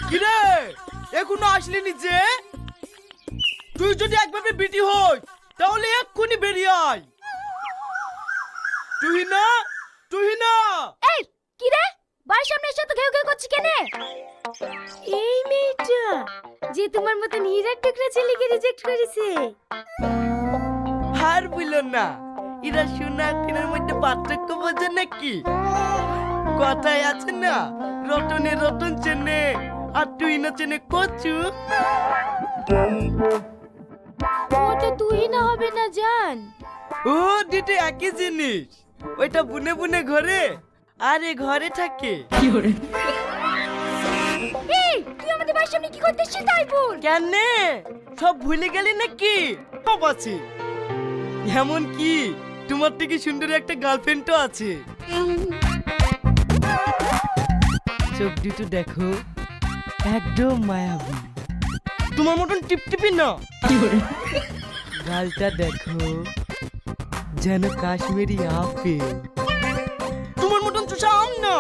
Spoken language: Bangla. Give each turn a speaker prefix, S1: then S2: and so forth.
S1: কিরে এখনো আসলি নি যে? তুই যদি একভাবে বিটি হই তাহলে এক্ষুনি বেরিয়ে আয়। তুহিনা, তুহিনা।
S2: এই কি রে, বাড়ির সামনে এসে তো ঘেউ ঘেউ করছিস কেন? এই মেয়েটা যে তোমার মতন হীরার টুকরা ছেলেকে রিজেক্ট করেছে।
S1: আর বললো না, এরা সোনা টিনের মধ্যে পার্থক্য বোঝে নাকি? কথায় আছে না, রতনে রতন চেনে আর তুহিনা চেনে কচু।
S2: ওটা তুই না হবে না জান।
S1: ও দুটো একই জিনিস। ওইটা বুনে বুনে ঘরে আর এ ঘরে থাকে।
S2: এই তুই আমাদের বাড়ির সামনে কি করতেছিস তাই বল।
S1: কেন সব ভুলে গেলি নাকি? সব আছে, এমন কি তোমার থেকে সুন্দর একটা গার্লফ্রেন্ডও আছে। চোখ দুটো দেখো, একদম মায়াবী, তোমার মতন টিপটিপি না। গালটা দেখো, যেন কাশ্মীরি আপেল, তোমার মতন চুষা আম না।